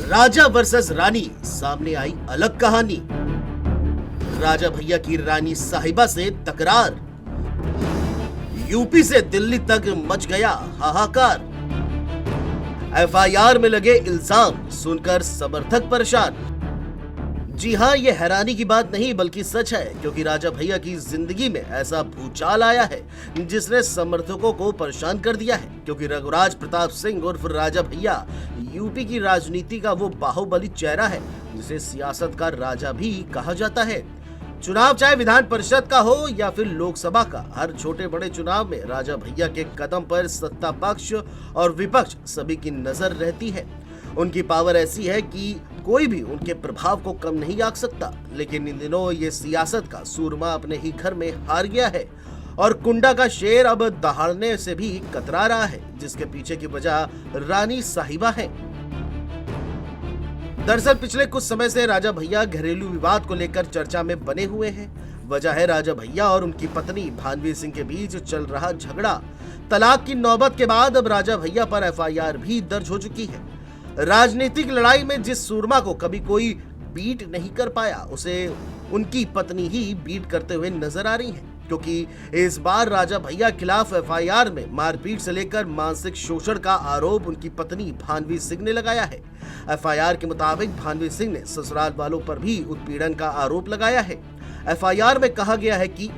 राजा versus रानी, सामने आई अलग कहानी। राजा भैया की रानी साहिबा से तकरार, यूपी से दिल्ली तक मच गया हाहाकार। एफआईआर में लगे इल्जाम सुनकर समर्थक परेशान। जी हां, ये हैरानी की बात नहीं बल्कि सच है, क्योंकि राजा भैया की जिंदगी में ऐसा भूचाल आया है जिसने समर्थकों को परेशान कर दिया है। क्योंकि रघुराज प्रताप सिंह उर्फ राजा भैया यूपी की राजनीति का वो बाहुबली चेहरा है जिसे सियासत का राजा भी कहा जाता है। चुनाव चाहे विधान परिषद का हो या फिर लोकसभा का, हर छोटे बड़े चुनाव में राजा भैया के कदम पर सत्ता पक्ष और विपक्ष सभी की नजर रहती है। उनकी पावर ऐसी है कि कोई भी उनके प्रभाव को कम नहीं आंक सकता। लेकिन इन दिनों ये सियासत का सूरमा अपने ही घर में हार गया है और कुंडा का शेर अब दहाड़ने से भी कतरा रहा है, जिसके पीछे की वजह रानी साहिबा है। दरअसल पिछले कुछ समय से राजा भैया घरेलू विवाद को लेकर चर्चा में बने हुए हैं। वजह है राजा भैया और उनकी पत्नी भानवी सिंह के बीच चल रहा झगड़ा। तलाक की नौबत के बाद अब राजा भैया पर एफआईआर भी दर्ज हो चुकी है। राजनीतिक लड़ाई में जिस सूरमा को कभी कोई बीट नहीं कर पाया, उसे उनकी पत्नी ही बीट करते हुए नजर आ रही हैं। क्योंकि इस बार राजा भैया खिलाफ एफआईआर में मारपीट से लेकर मानसिक शोषण का आरोप उनकी पत्नी भानवी सिंह ने लगाया है। एफआईआर के मुताबिक भानवी सिंह ने ससुराल वालों पर भी उत्पीड़न का आरोप लगाया है। एफआईआर में कहा गया है कि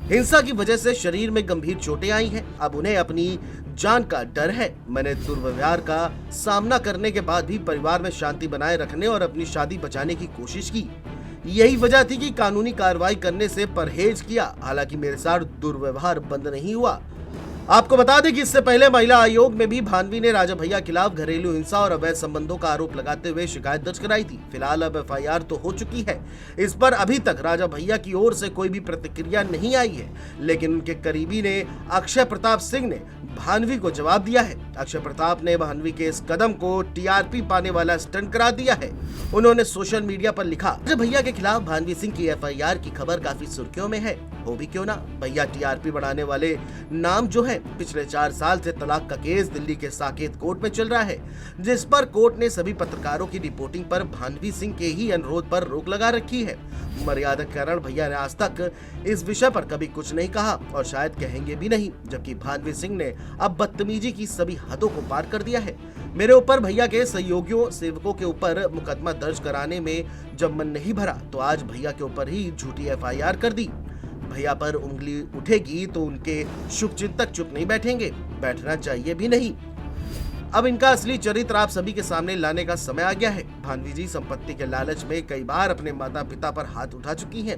हिंसा की वजह से शरीर में गंभीर चोटें आई हैं। अब उन्हें अपनी जान का डर है। मैंने दुर्व्यवहार का सामना करने के बाद भी परिवार में शांति बनाए रखने और अपनी शादी बचाने की कोशिश की। यही वजह थी कि कानूनी कार्रवाई करने से परहेज किया। हालांकि मेरे साथ दुर्व्यवहार बंद नहीं हुआ। आपको बता दें कि इससे पहले महिला आयोग में भी भानवी ने राजा भैया खिलाफ घरेलू हिंसा और अवैध संबंधों का आरोप लगाते हुए शिकायत दर्ज कराई थी। फिलहाल अब एफआईआर तो हो चुकी है। इस पर अभी तक राजा भैया की ओर से कोई भी प्रतिक्रिया नहीं आई है, लेकिन उनके करीबी ने अक्षय प्रताप सिंह ने भानवी को जवाब दिया है। अक्षय प्रताप ने भानवी के इस कदम को टीआरपी पाने वाला स्टंट करार दिया है। उन्होंने सोशल मीडिया पर लिखा, राजा भैया के खिलाफ भानवी सिंह की एफआईआर की खबर काफी सुर्खियों में है। हो भी क्यों ना, भैया टीआरपी बढ़ाने वाले नाम जो है। पिछले 4 साल से तलाक का केस दिल्ली के साकेत कोर्ट में चल रहा है, जिस पर कोर्ट ने सभी पत्रकारों की रिपोर्टिंग पर भानवी सिंह के ही अनुरोध पर रोक लगा रखी है। मर्यादा के कारण भैया ने आज तक इस विषय पर कभी कुछ नहीं कहा और शायद कहेंगे भी नहीं, जबकि भानवी सिंह ने अब बदतमीजी की सभी हदों को पार कर दिया है। मेरे ऊपर भैया के सहयोगियों सेवकों के ऊपर मुकदमा दर्ज कराने में जब मन नहीं भरा तो आज भैया के ऊपर ही झूठी एफआईआर कर दी। भैया पर उंगली उठेगी तो उनके शुभचिंतक चुप नहीं बैठेंगे, बैठना चाहिए भी नहीं। अब इनका असली चरित्र आप सभी के सामने लाने का समय आ गया है। भानवी जी संपत्ति के लालच में कई बार अपने माता पिता पर हाथ उठा चुकी हैं।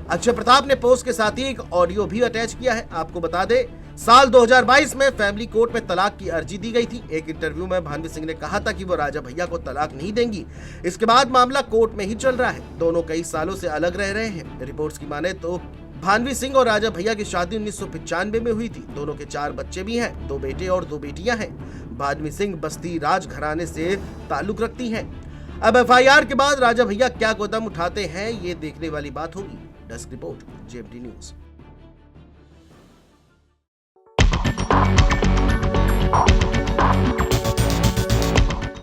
अक्षय प्रताप ने पोस्ट के साथ ही एक ऑडियो भी अटैच किया है। आपको बता दें, साल 2022 में फैमिली कोर्ट में तलाक की अर्जी दी गई थी। एक इंटरव्यू में भानवी सिंह ने कहा था कि वो राजा भैया को तलाक नहीं देंगी। इसके बाद मामला कोर्ट में ही चल रहा है। दोनों कई सालों से अलग रह रहे हैं। रिपोर्ट्स की माने तो भानवी सिंह और राजा भैया की शादी 1995 में हुई थी। दोनों के 4 बच्चे भी हैं, 2 बेटे और 2 बेटियां हैं। भानवी सिंह बस्ती राज घराने से ताल्लुक रखती हैं। अब एफआईआर के बाद राजा भैया क्या कदम उठाते हैं, ये देखने वाली बात होगी। Desk report, JMT news.